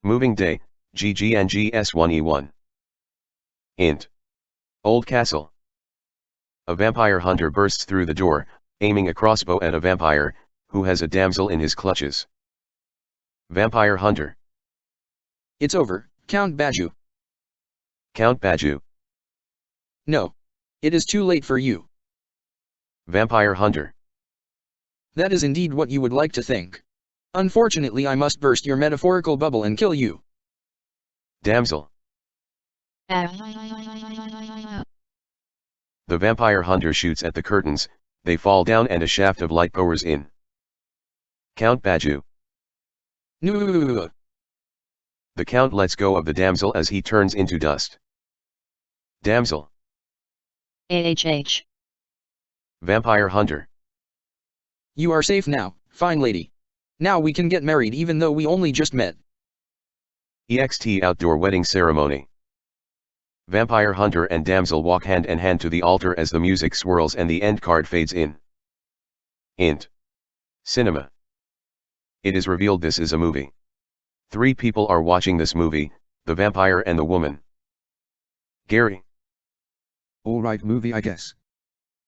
Moving Day, Gg&G S1E1. Int. Old Castle. A vampire hunter bursts through the door, aiming a crossbow at a vampire, who has a damsel in his clutches. Vampire hunter. It's over, Count Baju. Count Baju. No. It is too late for you. Vampire hunter. That is indeed what you would like to think. Unfortunately, I must burst your metaphorical bubble and kill you. Damsel. The vampire hunter shoots at the curtains, they fall down and a shaft of light pours in. Count Baju. No. The count lets go of the damsel as he turns into dust. Damsel. AHH. Vampire hunter. You are safe now, fine lady. Now we can get married even though we only just met. EXT outdoor wedding ceremony. Vampire hunter and damsel walk hand in hand to the altar as the music swirls and the end card fades in. Int. Cinema. It is revealed this is a movie. 3 people are watching this movie, the vampire and the woman. Gary. Alright movie I guess.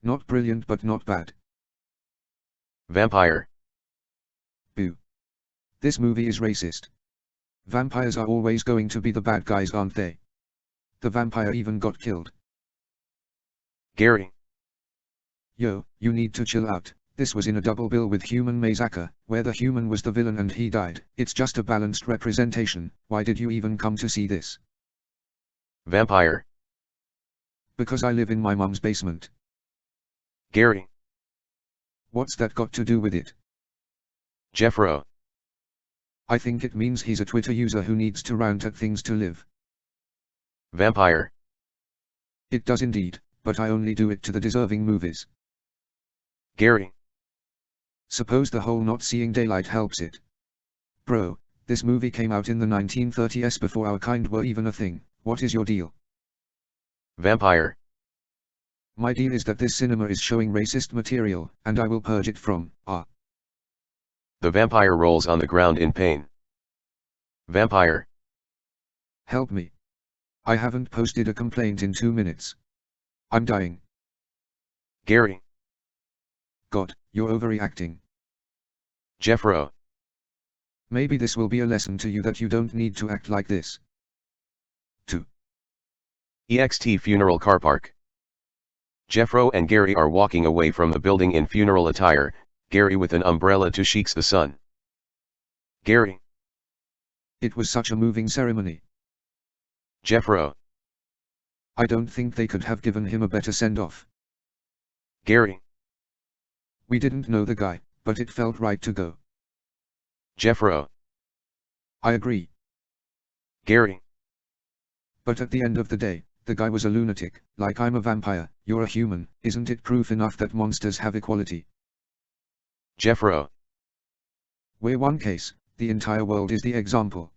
Not brilliant but not bad. Vampire. Boo. This movie is racist. Vampires are always going to be the bad guys, aren't they? The vampire even got killed. Gary. Yo, you need to chill out. This was in a double bill with Human Massacre, where the human was the villain and he died. It's just a balanced representation. Why did you even come to see this? Vampire. Because I live in my mum's basement. Gary. What's that got to do with it? Jeffro. I think it means he's a Twitter user who needs to rant at things to live. Vampire. It does indeed, but I only do it to the deserving movies. Gary. Suppose the whole not seeing daylight helps it. Bro, this movie came out in the 1930s before our kind were even a thing. What is your deal? Vampire. My deal is that this cinema is showing racist material, and I will purge it from, The vampire rolls on the ground in pain. Vampire. Help me. I haven't posted a complaint in 2 minutes. I'm dying. Gary. God, you're overreacting. Jeffro. Maybe this will be a lesson to you that you don't need to act like this. 2. EXT funeral car park. Jeffro and Gary are walking away from the building in funeral attire, Gary with an umbrella to shakes the sun. Gary. It was such a moving ceremony. Jeffro. I don't think they could have given him a better send-off. Gary. We didn't know the guy, but it felt right to go. Jeffro. I agree. Gary. But at the end of the day, the guy was a lunatic. Like I'm a vampire, you're a human. Isn't it proof enough that monsters have equality? Jeffro. We're one case, the entire world is the example.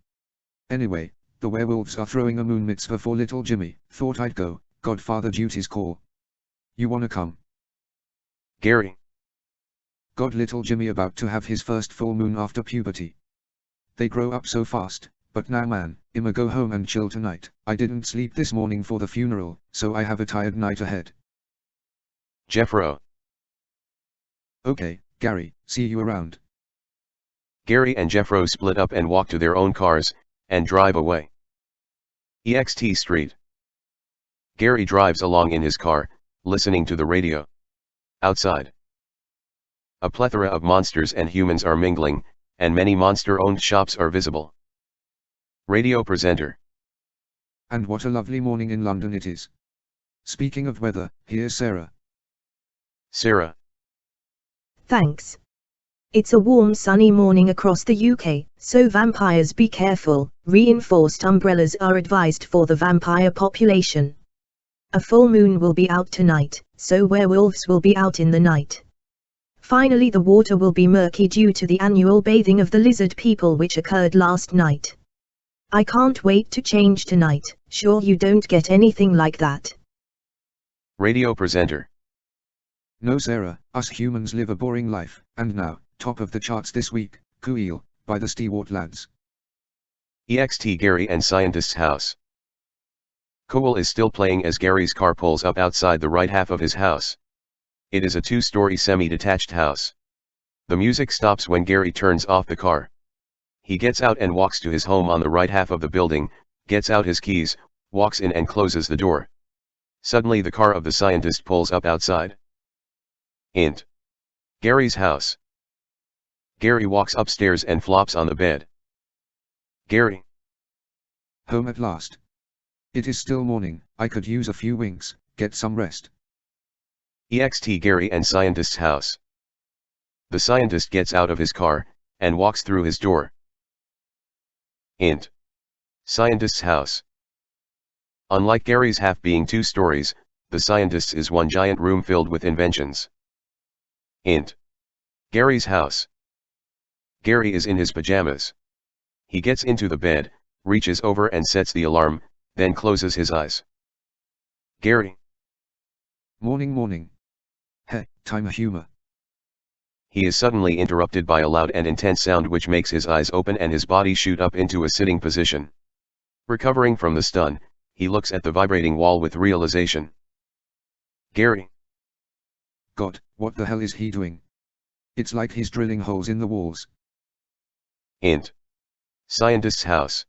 Anyway, the werewolves are throwing a moon mitzvah for little Jimmy. Thought I'd go, Godfather duties call. You wanna come? Gary. God, little Jimmy about to have his first full moon after puberty. They grow up so fast, but now man, I'ma go home and chill tonight. I didn't sleep this morning for the funeral, so I have a tired night ahead. Jeffro. Okay, Gary, see you around. Gary and Jeffro split up and walk to their own cars, and drive away. EXT Street. Gary drives along in his car, listening to the radio. Outside. A plethora of monsters and humans are mingling, and many monster-owned shops are visible. Radio presenter. And what a lovely morning in London it is. Speaking of weather, here's Sarah. Sarah. Thanks. It's a warm sunny morning across the UK, so vampires be careful. Reinforced umbrellas are advised for the vampire population. A full moon will be out tonight, so werewolves will be out in the night. Finally, the water will be murky due to the annual bathing of the lizard people which occurred last night. I can't wait to change tonight. Sure you don't get anything like that. Radio presenter. No Sarah, us humans live a boring life, and now, top of the charts this week, Cool, by the Steewart lads. EXT Gary and Scientist's house. Cole is still playing as Gary's car pulls up outside the right half of his house. It is a two-story semi-detached house. The music stops when Gary turns off the car. He gets out and walks to his home on the right half of the building, gets out his keys, walks in and closes the door. Suddenly the car of the scientist pulls up outside. Int. Gary's house. Gary walks upstairs and flops on the bed. Gary. Home at last. It is still morning, I could use a few winks, get some rest. EXT Gary and Scientist's house. The scientist gets out of his car, and walks through his door. Int. Scientist's house. Unlike Gary's half being 2 stories, the scientist's is one giant room filled with inventions. Int. Gary's house. Gary is in his pajamas. He gets into the bed, reaches over and sets the alarm, then closes his eyes. Gary. Morning, morning. Hey, time of humor. He is suddenly interrupted by a loud and intense sound which makes his eyes open and his body shoot up into a sitting position. Recovering from the stun, he looks at the vibrating wall with realization. Gary. God, what the hell is he doing? It's like he's drilling holes in the walls. Int. Scientist's house.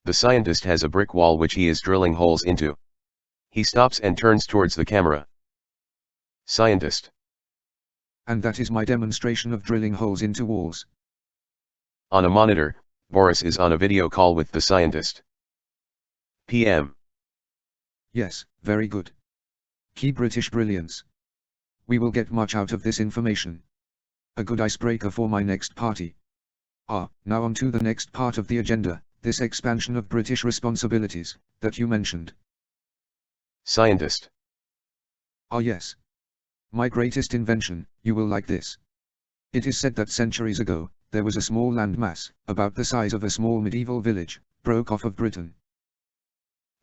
The scientist has a brick wall which he is drilling holes into. He stops and turns towards the camera. Scientist. And that is my demonstration of drilling holes into walls. On a monitor, Boris is on a video call with the scientist. PM. Yes, very good. Key British brilliance. We will get much out of this information. A good icebreaker for my next party. Now on to the next part of the agenda, this expansion of British responsibilities, that you mentioned. Scientist. Yes. My greatest invention, you will like this. It is said that centuries ago, there was a small land mass, about the size of a small medieval village, broke off of Britain.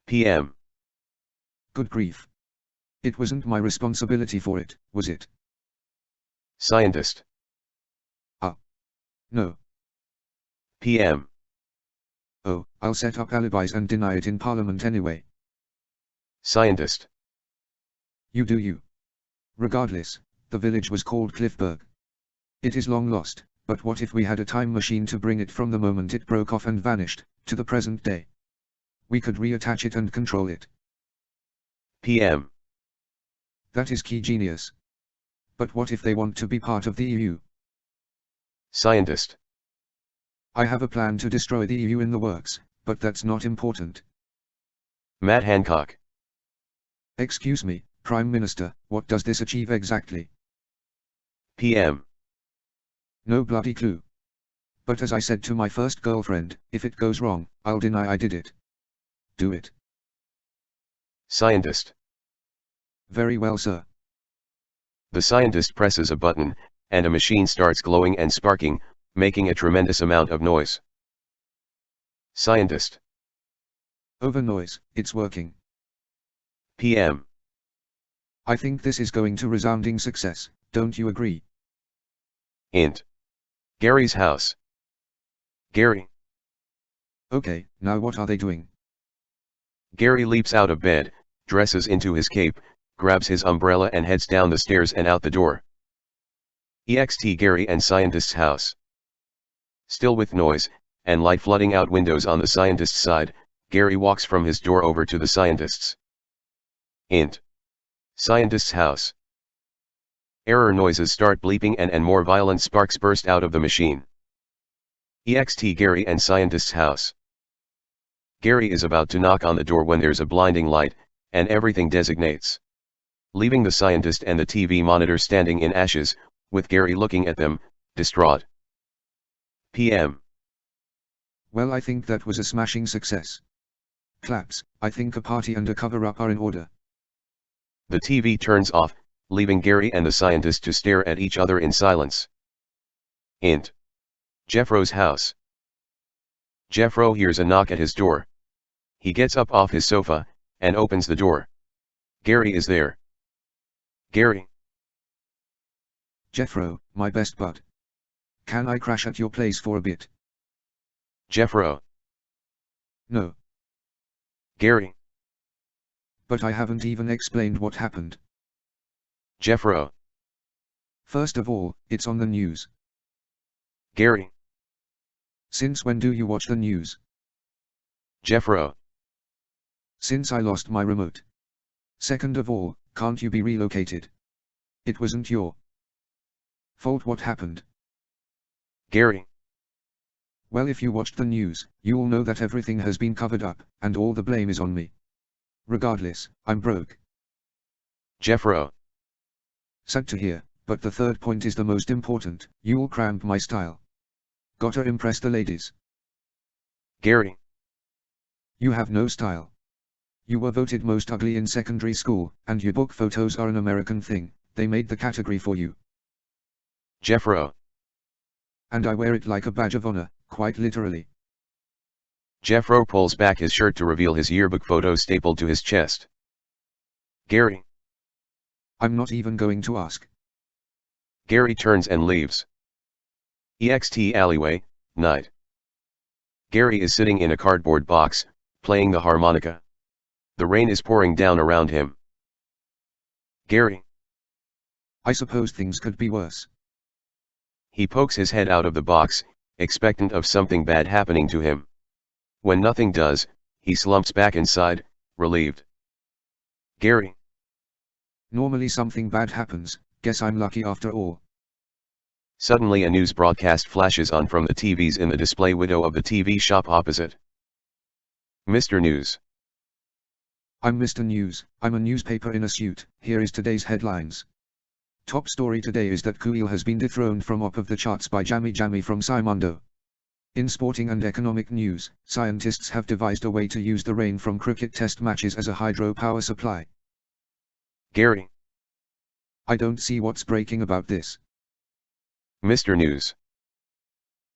PM. Good grief. It wasn't my responsibility for it, was it? Scientist. No. PM. Oh, I'll set up alibis and deny it in Parliament anyway. Scientist. You do you. Regardless, the village was called Cliffburg. It is long lost, but what if we had a time machine to bring it from the moment it broke off and vanished, to the present day? We could reattach it and control it. PM. That is key genius. But what if they want to be part of the EU? Scientist. I have a plan to destroy the EU in the works, but that's not important. Matt Hancock. Excuse me, Prime Minister, what does this achieve exactly? PM. No bloody clue. But as I said to my first girlfriend, if it goes wrong, I'll deny I did it. Do it. Scientist. Very well, sir. The scientist presses a button, and a machine starts glowing and sparking, making a tremendous amount of noise. Scientist. Over noise, it's working. PM. I think this is going to resounding success, don't you agree? Int. Gary's house. Gary. Okay, now what are they doing? Gary leaps out of bed, dresses into his cape, grabs his umbrella and heads down the stairs and out the door. EXT Gary and Scientist's house. Still with noise, and light flooding out windows on the scientist's side, Gary walks from his door over to the scientist's. Int. Scientist's house. Error noises start bleeping and more violent sparks burst out of the machine. EXT Gary and Scientist's house. Gary is about to knock on the door when there's a blinding light, and everything designates. Leaving the scientist and the TV monitor standing in ashes, with Gary looking at them, distraught. PM. Well, I think that was a smashing success. Claps, I think a party and a cover-up are in order. The TV turns off, leaving Gary and the scientist to stare at each other in silence. Int. Jeffro's house. Jeffro hears a knock at his door. He gets up off his sofa, and opens the door. Gary is there. Gary. Jeffro, my best bud. Can I crash at your place for a bit? Jeffro. No. Gary. But I haven't even explained what happened. Jeffro. First of all, it's on the news. Gary. Since when do you watch the news? Jeffro. Since I lost my remote. Second of all, can't you be relocated? It wasn't your fault what happened. Gary. Well, if you watched the news, you'll know that everything has been covered up, and all the blame is on me. Regardless, I'm broke. Jeffro. Sad to hear, but the third point is the most important. You'll cramp my style. Gotta impress the ladies. Gary. You have no style. You were voted most ugly in secondary school, and your book photos are an American thing. They made the category for you. Jeffro. And I wear it like a badge of honor, quite literally. Jeffro pulls back his shirt to reveal his yearbook photo stapled to his chest. Gary. I'm not even going to ask. Gary turns and leaves. EXT alleyway, night. Gary is sitting in a cardboard box, playing the harmonica. The rain is pouring down around him. Gary. I suppose things could be worse. He pokes his head out of the box, expectant of something bad happening to him. When nothing does, he slumps back inside, relieved. Gary. Normally something bad happens, guess I'm lucky after all. Suddenly a news broadcast flashes on from the TVs in the display window of the TV shop opposite. Mr. News. I'm Mr. News, I'm a newspaper in a suit. Here is today's headlines. Top story today is that Kuil has been dethroned from top of the charts by Jammy Jammy from Simondo. In sporting and economic news, scientists have devised a way to use the rain from cricket test matches as a hydropower supply. Gary. I don't see what's breaking about this. Mr. News.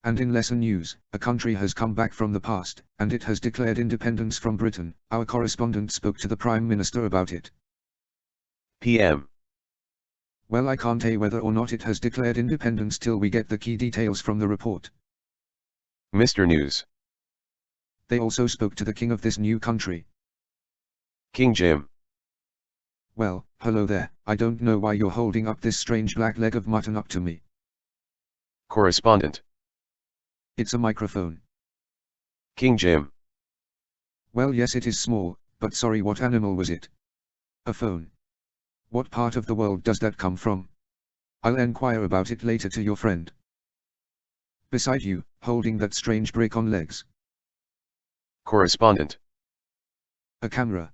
And in lesser news, a country has come back from the past, and it has declared independence from Britain. Our correspondent spoke to the Prime Minister about it. PM. Well, I can't say whether or not it has declared independence till we get the key details from the report. Mr. News. They also spoke to the king of this new country. King Jim. Well, hello there, I don't know why you're holding up this strange black leg of mutton up to me. Correspondent. It's a microphone. King Jim. Well, yes, it is small, but sorry, what animal was it? A phone. What part of the world does that come from? I'll enquire about it later to your friend. Beside you, holding that strange brick on legs. Correspondent. A camera.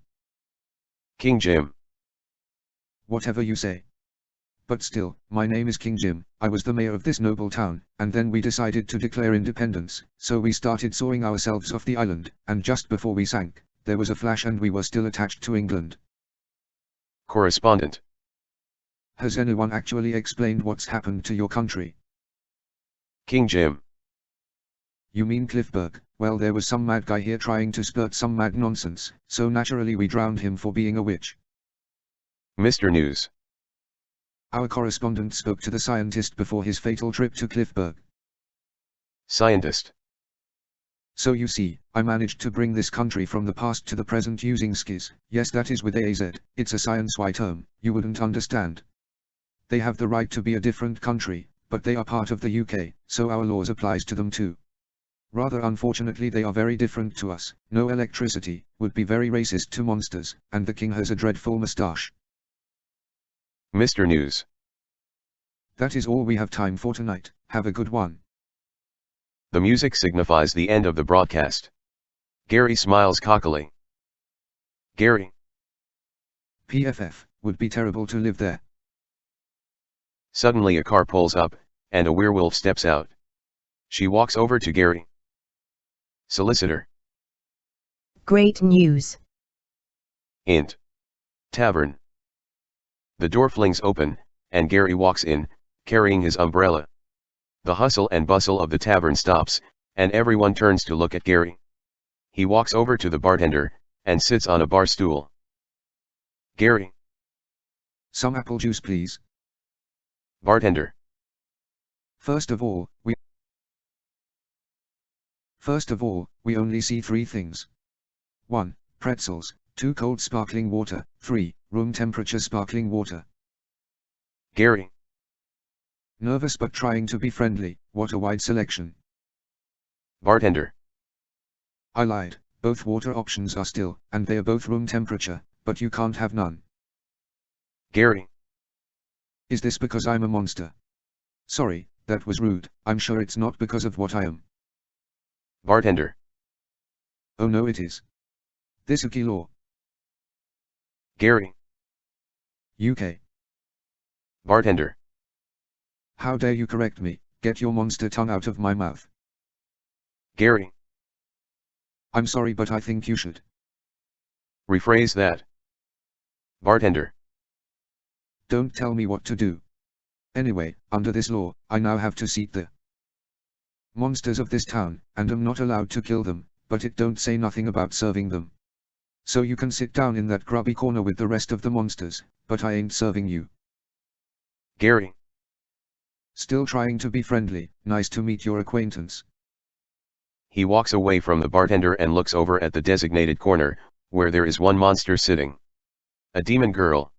King Jim. Whatever you say. But still, my name is King Jim, I was the mayor of this noble town, and then we decided to declare independence, so we started sawing ourselves off the island, and just before we sank, there was a flash and we were still attached to England. Correspondent. Has anyone actually explained what's happened to your country? King Jim. You mean Cliffberg? Well, there was some mad guy here trying to spurt some mad nonsense, so naturally we drowned him for being a witch. Mr. News. Our correspondent spoke to the scientist before his fatal trip to Cliffberg. Scientist. So you see, I managed to bring this country from the past to the present using skis. Yes, that is with AZ, it's a science-y term, you wouldn't understand. They have the right to be a different country, but they are part of the UK, so our laws applies to them too. Rather unfortunately they are very different to us. No electricity, would be very racist to monsters, and the king has a dreadful moustache. Mr. News. That is all we have time for tonight, have a good one. The music signifies the end of the broadcast. Gary smiles cockily. Gary. PFF, would be terrible to live there. Suddenly a car pulls up, and a werewolf steps out. She walks over to Gary. Solicitor. Great news. Int. Tavern. The door flings open, and Gary walks in, carrying his umbrella. The hustle and bustle of the tavern stops, and everyone turns to look at Gary. He walks over to the bartender, and sits on a bar stool. Gary. Some apple juice please. Bartender. First of all, we First of all, we only see 3 things. 1. Pretzels, 2. Cold sparkling water, 3. Room temperature sparkling water. Gary. Nervous but trying to be friendly, what a wide selection. Bartender. I lied, both water options are still, and they are both room temperature, but you can't have none. Gary. Is this because I'm a monster? Sorry, that was rude, I'm sure it's not because of what I am. Bartender. Oh no it is. This UK law. Gary. UK. Bartender. How dare you correct me, get your monster tongue out of my mouth. Gary. I'm sorry but I think you should. Rephrase that. Bartender. Don't tell me what to do. Anyway, under this law, I now have to seat the monsters of this town, and am not allowed to kill them, but it don't say nothing about serving them. So you can sit down in that grubby corner with the rest of the monsters, but I ain't serving you. Gary. Still trying to be friendly, nice to meet your acquaintance. He walks away from the bartender and looks over at the designated corner, where there is one monster sitting. A demon girl.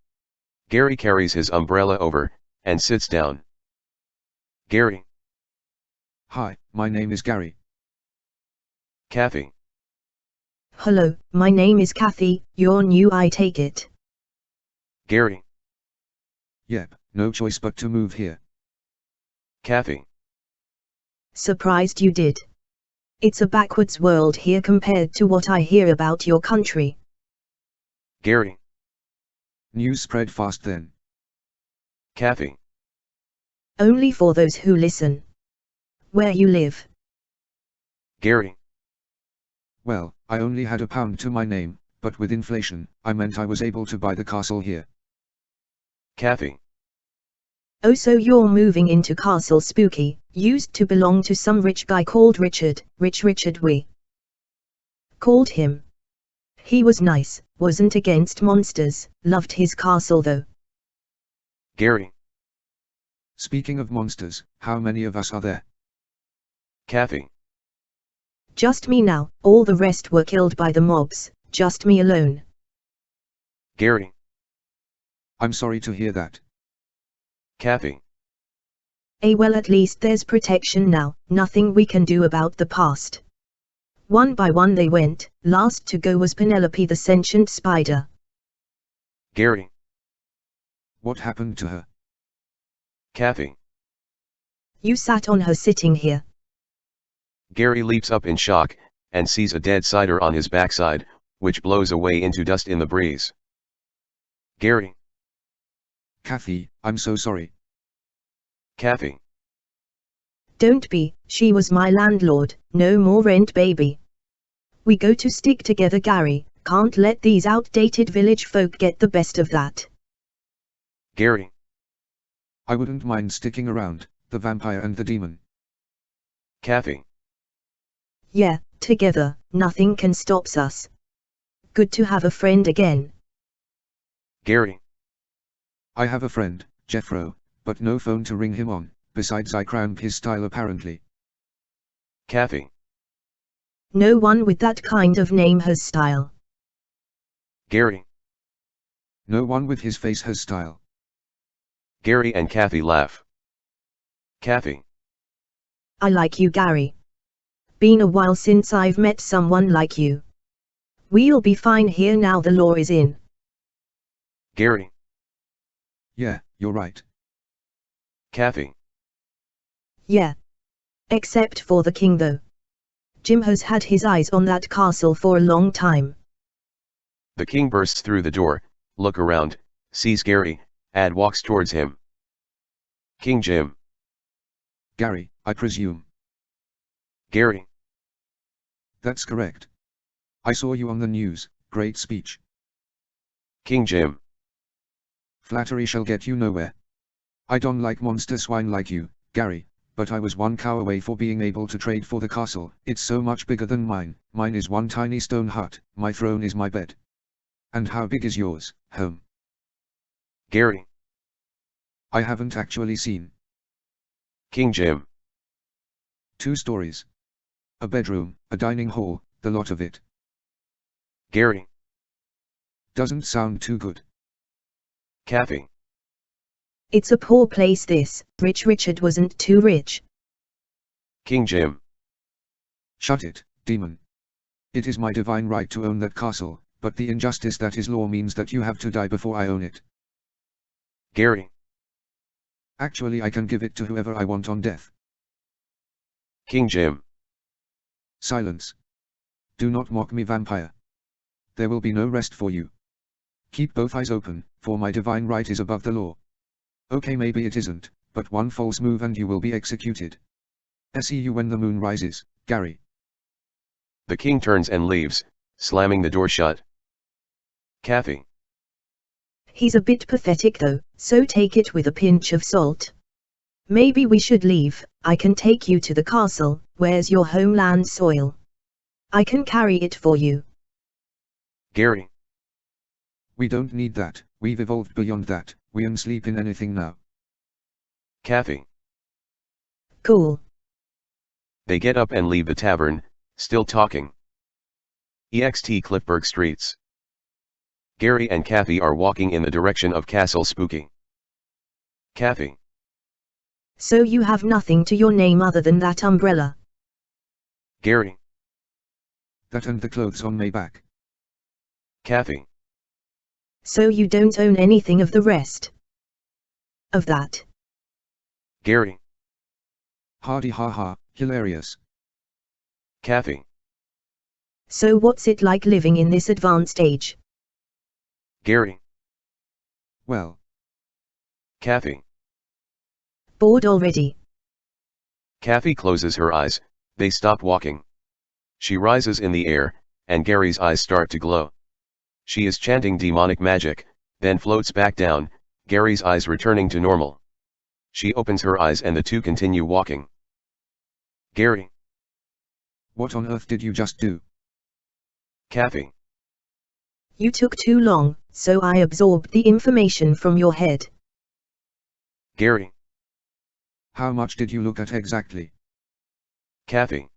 Gary carries his umbrella over, and sits down. Gary. Hi, my name is Gary. Kathy. Hello, my name is Kathy, you're new I take it. Gary. Yep, no choice but to move here. Kathy. Surprised you did. It's a backwards world here compared to what I hear about your country. Gary. News spread fast then. Kathy. Only for those who listen. Where you live. Gary. Well, I only had £1 to my name, but with inflation, I meant I was able to buy the castle here. Kathy. Oh, so you're moving into Castle Spooky, used to belong to some rich guy called Richard, Rich Richard we called him. He was nice, wasn't against monsters, loved his castle though. Gary. Speaking of monsters, how many of us are there? Kathy. Just me now, all the rest were killed by the mobs, just me alone. Gary. I'm sorry to hear that. Kathy. Well, at least there's protection now, nothing we can do about the past. One by one they went, last to go was Penelope the sentient spider. Gary. What happened to her? Kathy. You sat on her sitting here. Gary leaps up in shock, and sees a dead cider on his backside, which blows away into dust in the breeze. Gary. Kathy, I'm so sorry. Kathy. Don't be, she was my landlord, no more rent baby. We go to stick together Gary, can't let these outdated village folk get the best of that. Gary. I wouldn't mind sticking around, the vampire and the demon. Kathy. Yeah, together, nothing can stop us. Good to have a friend again. Gary. I have a friend, Jeffro, but no phone to ring him on, besides I cramp his style apparently. Kathy. No one with that kind of name has style. Gary. No one with his face has style. Gary and Kathy laugh. Kathy. I like you Gary. Been a while since I've met someone like you. We'll be fine here now the law is in. Gary. Yeah, you're right. Kathy. Yeah. Except for the king though. Jim has had his eyes on that castle for a long time. The king bursts through the door, look around, sees Gary, and walks towards him. King Jim. Gary, I presume. Gary. That's correct. I saw you on the news, great speech. King Jim. Flattery shall get you nowhere. I don't like monster swine like you, Gary, but I was one cow away for being able to trade for the castle. It's so much bigger than mine, mine is one tiny stone hut, my throne is my bed. And how big is yours, home? Gary. I haven't actually seen. King Jim. 2 stories. A bedroom, a dining hall, the lot of it. Gary. Doesn't sound too good. Kathy. It's a poor place this, Rich Richard wasn't too rich. King Jim. Shut it, demon. It is my divine right to own that castle, but the injustice that is law means that you have to die before I own it. Gary. Actually I can give it to whoever I want on death. King Jim. Silence. Do not mock me, vampire. There will be no rest for you. Keep both eyes open, for my divine right is above the law. Okay, maybe it isn't, but one false move and you will be executed. See you when the moon rises, Gary. The king turns and leaves, slamming the door shut. Kathy. He's a bit pathetic though, so take it with a pinch of salt. Maybe we should leave. I can take you to the castle. Where's your homeland soil? I can carry it for you. Gary. We don't need that, we've evolved beyond that, we don't sleep in anything now. Kathy. Cool. They get up and leave the tavern, still talking. EXT Cliffburg Streets. Gary and Kathy are walking in the direction of Castle Spooky. Kathy. So you have nothing to your name other than that umbrella? Gary. That and the clothes on my back. Kathy. So you don't own anything of the rest of that? Gary. Hardy ha ha, hilarious. Kathy. So what's it like living in this advanced age? Gary. Well. Kathy. Bored already? Kathy closes her eyes, they stop walking. She rises in the air, and Gary's eyes start to glow. She is chanting demonic magic, then floats back down, Gary's eyes returning to normal. She opens her eyes and the two continue walking. Gary. What on earth did you just do? Kathy. You took too long, so I absorbed the information from your head. Gary. How much did you look at exactly? Kathy.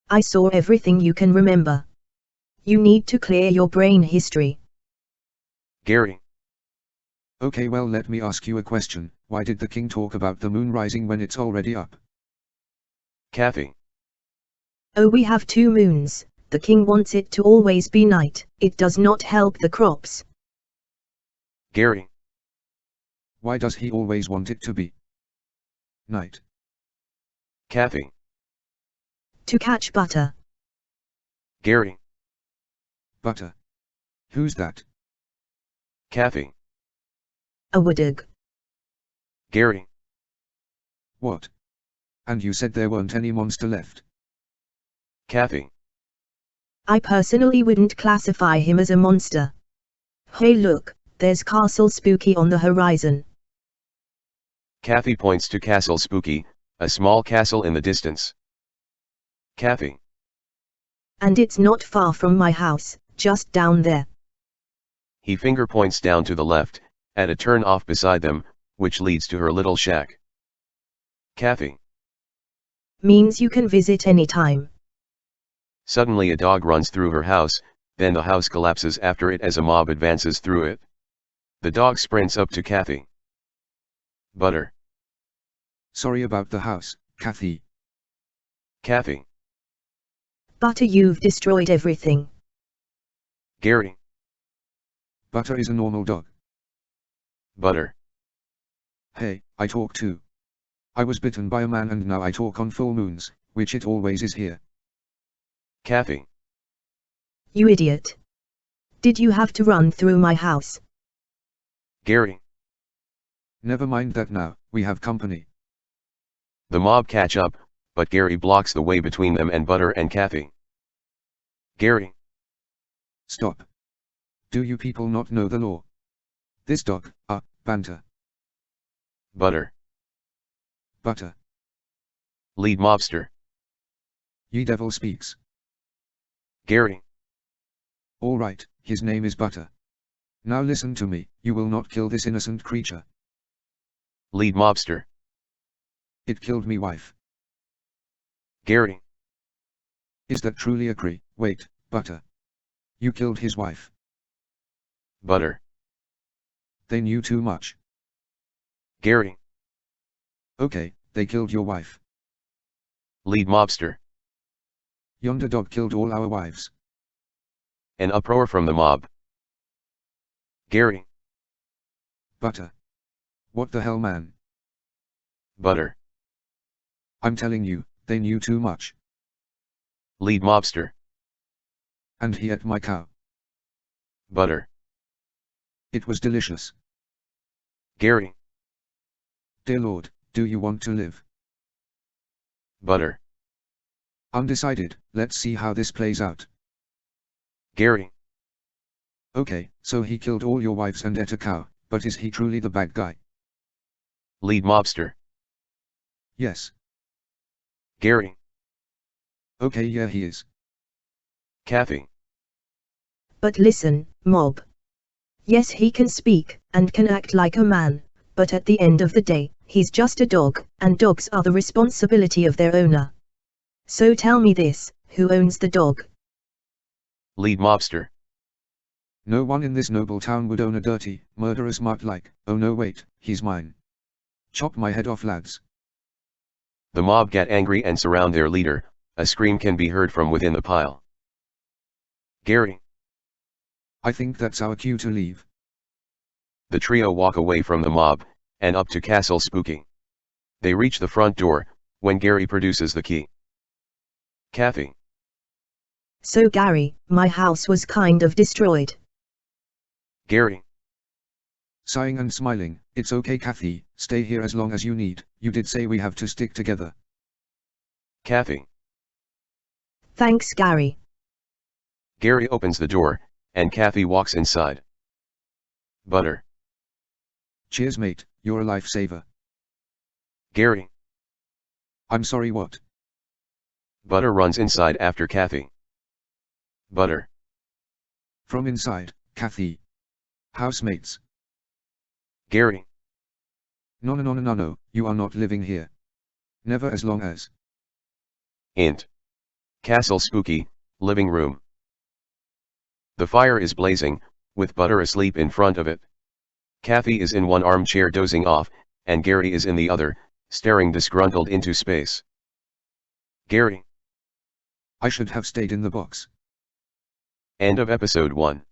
I saw everything you can remember. You need to clear your brain history. Gary. Okay, well, let me ask you a question. Why did the king talk about the moon rising when it's already up? Kathy. Oh, we have 2 moons. The king wants it to always be night. It does not help the crops. Gary. Why does he always want it to be night? Kathy. To catch butter. Gary. Butter. Who's that? Kathy. A woodug. Gary. What? And you said there weren't any monster left? Kathy. I personally wouldn't classify him as a monster. Hey look, there's Castle Spooky on the horizon. Kathy points to Castle Spooky, a small castle in the distance. Kathy. And it's not far from my house, just down there. He finger points down to the left, at a turn off beside them, which leads to her little shack. Kathy. Means you can visit anytime. Suddenly a dog runs through her house, then the house collapses after it as a mob advances through it. The dog sprints up to Kathy. Butter. Sorry about the house, Kathy. Kathy. Butter, you've destroyed everything. Gary. Butter is a normal dog. Butter. Hey, I talk too. I was bitten by a man and now I talk on full moons, which it always is here. Kathy. You idiot. Did you have to run through my house? Gary. Never mind that now, we have company. The mob catch up, but Gary blocks the way between them and Butter and Kathy. Gary. Stop. Do you people not know the law? This dog, banter. Butter. Butter. Lead mobster. Ye devil speaks. Gary. All right, his name is Butter. Now listen to me, you will not kill this innocent creature. Lead mobster. It killed me wife. Gary. Is that truly a Cree? Wait, Butter. You killed his wife. Butter. They knew too much. Gary. Okay, they killed your wife. Lead mobster. Yonder dog killed all our wives. An uproar from the mob. Gary. Butter. What the hell, man? Butter. I'm telling you, they knew too much. Lead mobster. And he ate my cow. Butter. It was delicious. Gary. Dear Lord, do you want to live? Butter. Undecided, let's see how this plays out. Gary. Okay, so he killed all your wives and ate a cow, but is he truly the bad guy? Lead mobster. Yes. Gary. Okay, yeah, he is. Kathy. But listen, mob. Yes, he can speak, and can act like a man, but at the end of the day, he's just a dog, and dogs are the responsibility of their owner. So tell me this, who owns the dog? Lead mobster. No one in this noble town would own a dirty, murderous mutt like, oh no wait, he's mine. Chop my head off, lads. The mob get angry and surround their leader. A scream can be heard from within the pile. Gary. I think that's our cue to leave. The trio walk away from the mob, and up to Castle Spooky. They reach the front door, when Gary produces the key. Kathy. So Gary, my house was kind of destroyed. Gary. Sighing and smiling, it's okay Kathy, stay here as long as you need, you did say we have to stick together. Kathy. Thanks Gary. Gary opens the door, and Kathy walks inside. Butter. Cheers mate, you're a lifesaver. Gary. I'm sorry, what? Butter runs inside after Kathy. Butter. From inside, Kathy. Housemates. Gary. No, you are not living here. Never as long as. Int. Castle Spooky, living room. The fire is blazing, with Butter asleep in front of it. Kathy is in one armchair dozing off, and Gary is in the other, staring disgruntled into space. Gary. I should have stayed in the box. End of episode 1.